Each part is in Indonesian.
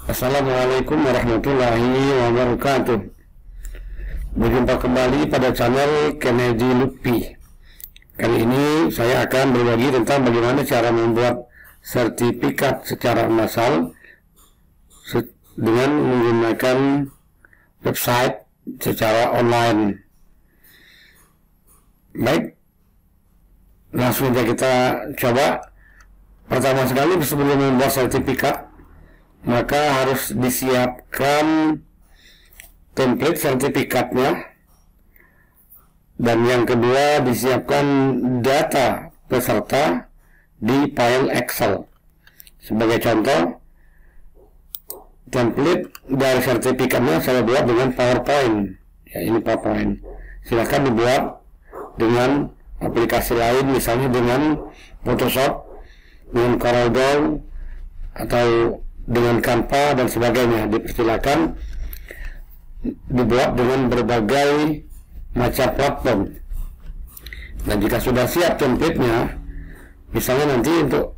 Assalamualaikum warahmatullahi wabarakatuh. Berjumpa kembali pada channel Kennedy Lutfi. Kali ini saya akan berbagi tentang bagaimana cara membuat sertifikat secara massal dengan menggunakan website secara online. Baik, langsung saja kita coba. Pertama sekali, sebelum membuat sertifikat, maka harus disiapkan template sertifikatnya, dan yang kedua disiapkan data peserta di file Excel. Sebagai contoh, template dari sertifikatnya saya buat dengan PowerPoint. Ya, ini PowerPoint. Silahkan dibuat dengan aplikasi lain, misalnya dengan Photoshop, dengan CorelDRAW, atau dengan Canva dan sebagainya. Dipersilakan dibuat dengan berbagai macam platform. Dan jika sudah siap template-nya, misalnya nanti untuk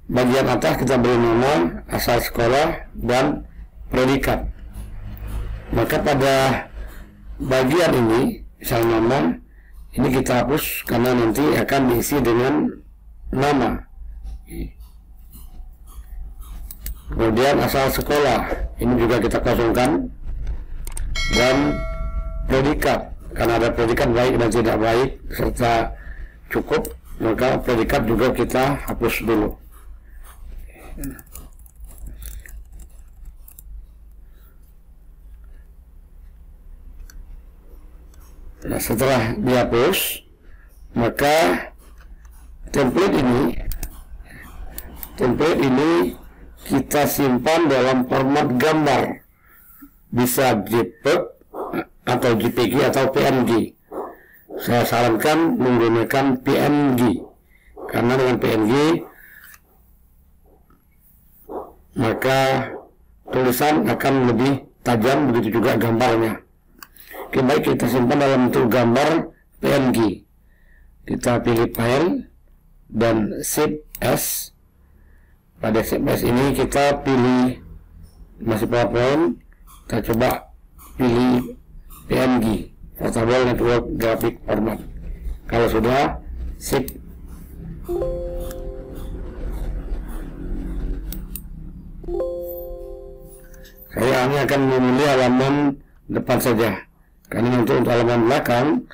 bagian atas kita beri nama, asal sekolah, dan predikat. Maka pada bagian ini, misalnya nama, ini kita hapus karena nanti akan diisi dengan nama. Kemudian asal sekolah, ini juga kita kosongkan, dan predikat, karena ada predikat baik dan tidak baik serta cukup, maka predikat juga kita hapus dulu. Nah, setelah dihapus, maka template ini kita simpan dalam format gambar, bisa JPEG atau JPG atau PNG. Saya sarankan menggunakan PNG, karena dengan PNG maka tulisan akan lebih tajam, begitu juga gambarnya. Oke, baik, kita simpan dalam bentuk gambar PNG. Kita pilih file dan save as. Pada save as ini kita pilih, masih PowerPoint, kita coba pilih PNG, Portable Network Graphic Format. Kalau sudah, save. Saya hanya akan memilih halaman depan saja, karena untuk halaman belakang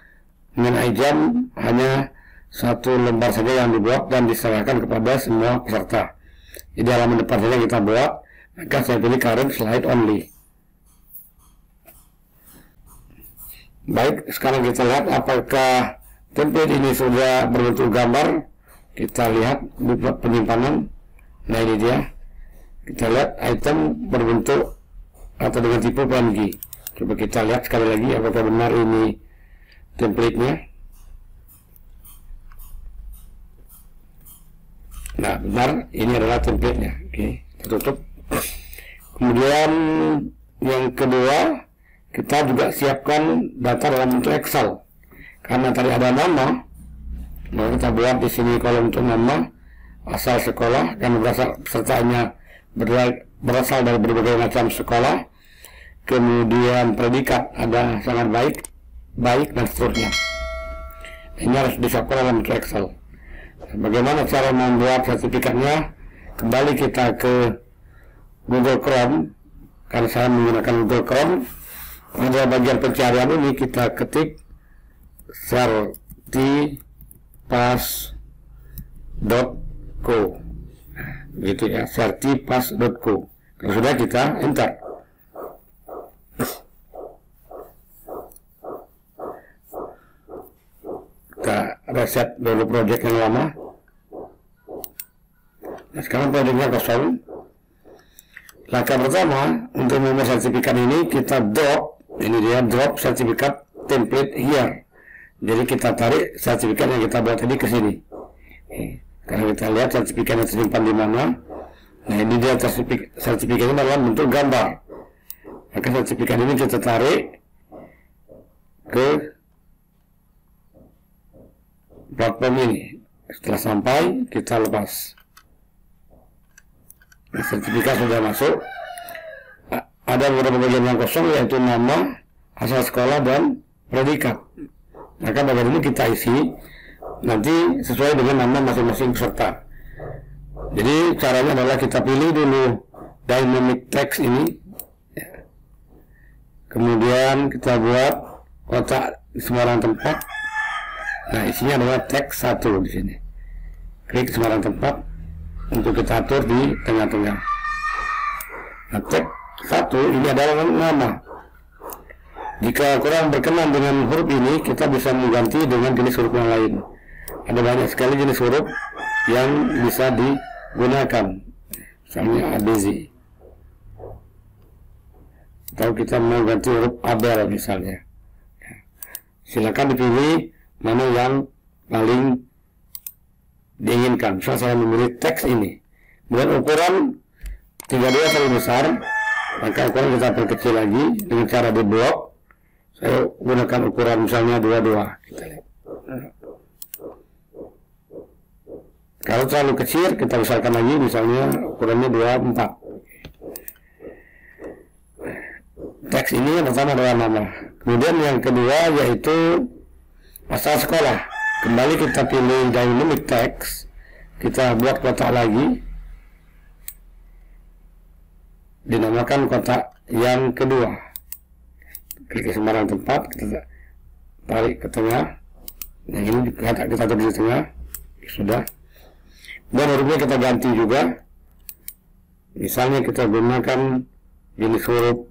dengan iJam hanya satu lembar saja yang dibuat dan diserahkan kepada semua peserta. Jadi halaman depan saja kita buat, maka saya pilih current slide only. Baik, sekarang kita lihat apakah template ini sudah berbentuk gambar. Kita lihat di penyimpanan. Nah, ini dia. Kita lihat item berbentuk atau dengan tipe PNG. Coba kita lihat sekali lagi apakah benar ini template-nya. Nah, benar, ini adalah template-nya. Oke, kita tutup. Kemudian yang kedua, kita juga siapkan data dalam bentuk Excel. Karena tadi ada nama, maka kita buat di sini kolom untuk nama, asal sekolah, karena pesertanya berasal dari berbagai macam sekolah. Kemudian predikat ada sangat baik dan seterusnya. Ini harus disiapkan dalam bentuk Excel. Bagaimana cara membuat sertifikatnya? Kembali kita ke Google Chrome, karena saya menggunakan Google Chrome. Pada bagian pencarian ini kita ketik certipass.co, gitu ya, certipass.co. Kalau sudah, kita enter. Kita reset dulu project yang lama. Nah, sekarang projectnya kosong. Langkah pertama untuk membuat sertifikat ini, kita drop. Ini dia, drop sertifikat template here. Jadi kita tarik sertifikat yang kita buat tadi ke sini. Karena kita lihat sertifikatnya tersimpan di mana. Nah, ini dia sertifikatnya dalam bentuk gambar. Maka sertifikat ini kita tarik ke platform ini. Setelah sampai, kita lepas. sertifikat sudah masuk. Ada beberapa bagian yang kosong, yaitu nama, asal sekolah, dan predikat. Maka bagian ini kita isi nanti sesuai dengan nama masing-masing peserta. Jadi caranya adalah kita pilih dulu dynamic text ini, kemudian kita buat kotak di sembarang tempat. Nah, isinya adalah teks 1 di sini. Klik sembarang tempat untuk kita atur di tengah-tengah. Nah, teks 1 ini adalah nama. Jika kurang berkenan dengan huruf ini, kita bisa mengganti dengan jenis huruf yang lain. Ada banyak sekali jenis huruf yang bisa digunakan, misalnya ABC. Atau kita mau ganti huruf Abel misalnya. Silakan dipilih mana yang paling diinginkan. Misal saya memilih teks ini, kemudian ukuran 32 terlalu besar, maka ukuran kita perkecil lagi dengan cara di blok. Saya gunakan ukuran misalnya 22. Kita lihat. Kalau terlalu kecil, kita besarkan lagi, misalnya ukurannya 24. Teks ini yang pertama adalah nama. Kemudian yang kedua yaitu asal sekolah. Kembali kita pilih dynamic text, kita buat kotak lagi, dinamakan kotak yang kedua. Klik ke sembarang tempat, kita tarik ke tengah. Yang ini kita taruh di tengah, sudah. Dan hurufnya kita ganti juga. Misalnya kita gunakan jenis huruf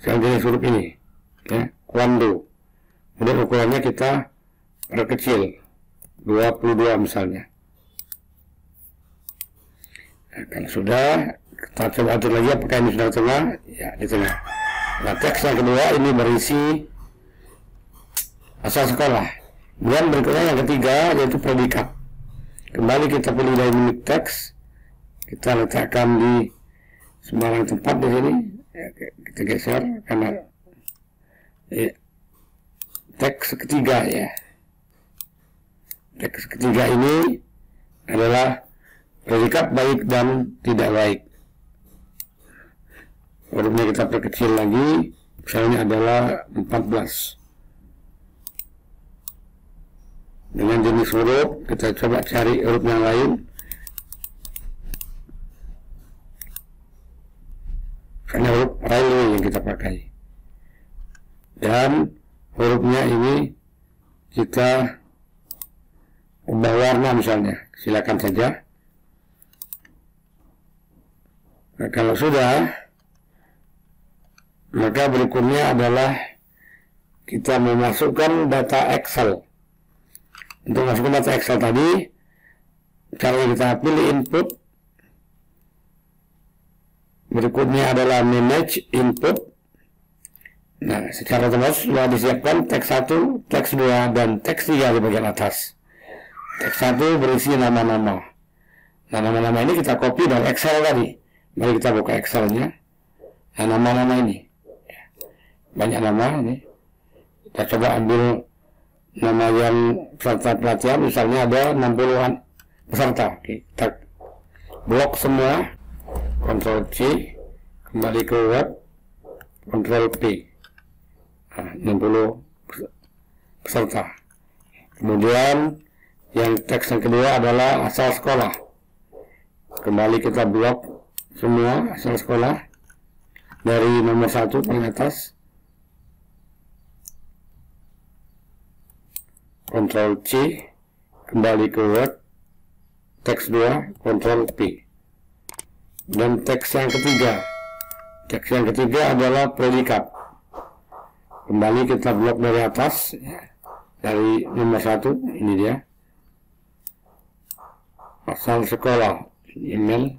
jenis huruf ini, ya, Kwando. Kemudian ukurannya kita perkecil 22 misalnya. Nah, kalau sudah, kita coba atur lagi apakah ini sudah tengah, ya di tengah. Nah, teks yang kedua ini berisi asal sekolah. Kemudian berikutnya yang ketiga yaitu predikat. Kembali kita pilih dynamic text, kita letakkan di sembarang tempat di sini. Ya, kita geser karena ya, teks ketiga ya. Teks ketiga ini adalah predikat baik dan tidak baik. Hurufnya kita perkecil lagi, misalnya adalah 14. Dengan jenis huruf, kita coba cari huruf yang lain. Karena huruf railway yang kita pakai. Dan hurufnya ini kita ubah warna misalnya, silakan saja. Nah, kalau sudah, maka berikutnya adalah kita memasukkan data Excel. Untuk masukkan data Excel tadi, cara kita pilih input. Berikutnya adalah manage input. Nah, secara otomatis sudah disiapkan teks 1, teks 2, dan teks 3 di bagian atas. Teks 1 berisi nama-nama. Nah, nama-nama ini kita copy dari Excel tadi. Mari kita buka Excelnya. Nah, nama-nama ini. Banyak nama ini. Kita coba ambil nama yang peserta pelatihan, misalnya ada 60-an peserta. Oke, kita blok semua. Ctrl C, kembali ke web, Ctrl P. Nah, 60 peserta. Kemudian yang teks yang kedua adalah asal sekolah. Kembali kita blok semua asal sekolah dari nomor 1 paling atas. Ctrl C, kembali ke web, teks 2, Ctrl P. Dan teks yang ketiga. Teks yang ketiga adalah predikat. Kembali kita blok dari atas, ya, dari nomor 1, ini dia. Asal sekolah, email.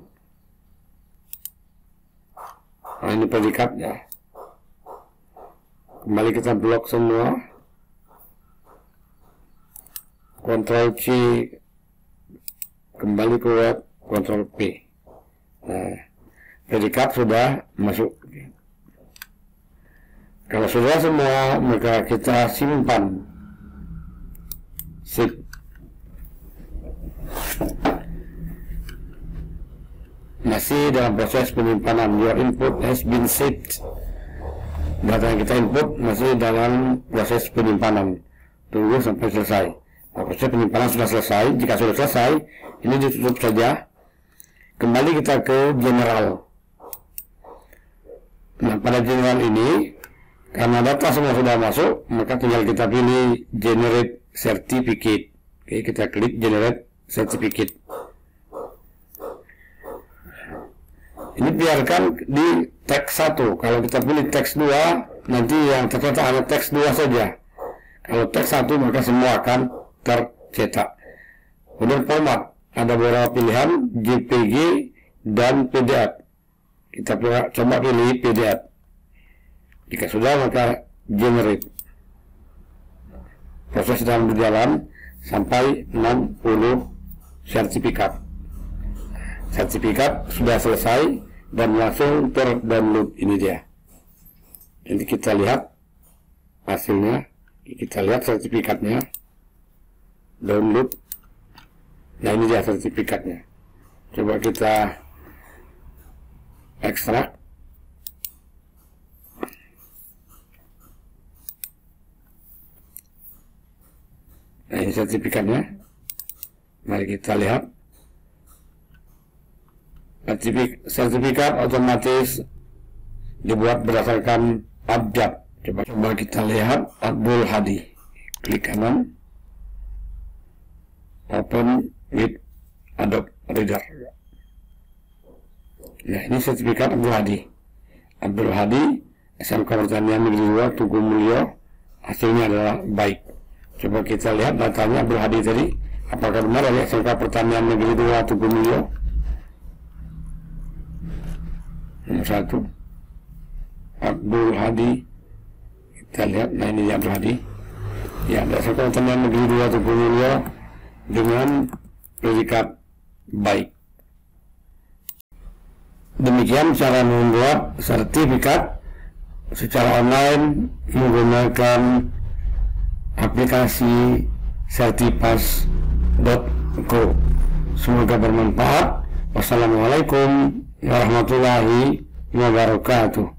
Nah, ini predikat ya. Kembali kita blok semua. Ctrl C, kembali ke web, Ctrl P. Nah, predikat sudah masuk. Kalau sudah semua, maka kita simpan. Sip. Masih dalam proses penyimpanan. Your input has been saved. Data yang kita input masih dalam proses penyimpanan. Tunggu sampai selesai. Nah, proses penyimpanan sudah selesai. Jika sudah selesai, ini ditutup saja. Kembali kita ke general. Nah, pada general ini, karena data semua sudah masuk, maka tinggal kita pilih generate certificate. Oke, kita klik generate certificate. Ini biarkan di teks 1. Kalau kita pilih teks 2, nanti yang tercetak hanya teks 2 saja. Kalau teks 1, maka semua akan tercetak. Kemudian format, ada beberapa pilihan, JPG dan PDF. Kita coba pilih PDF. Jika sudah, maka generate. Proses sedang berjalan sampai 60 sertifikat. Sertifikat sudah selesai dan langsung terdownload. Ini dia. Jadi kita lihat hasilnya. Kita lihat sertifikatnya. Download. Nah, ini dia sertifikatnya. Coba kita ekstrak. Nah, ini sertifikatnya. Mari kita lihat. Sertifikat otomatis dibuat berdasarkan abjad. Coba kita lihat Abdul Hadi. Klik kanan. Open with Adobe Reader. Nah, ini sertifikat Abdul Hadi. Abdul Hadi, SMK Pertanian Negeri 2 Tugu Mulyo. Hasilnya adalah baik. Coba kita lihat datanya Abdul Hadi tadi. Apakah benar dari SMK Pertanian Negeri 2 Tugu Mulyo? Nomor 1 Abdul Hadi. Kita lihat. Nah, ini Abdul Hadi. Ya, dari SMK Pertanian Negeri 2 Tugu Mulyo dengan predikat baik. Demikian cara membuat sertifikat secara online menggunakan aplikasi Sertipas.co. Semoga bermanfaat. Wassalamualaikum warahmatullahi wabarakatuh.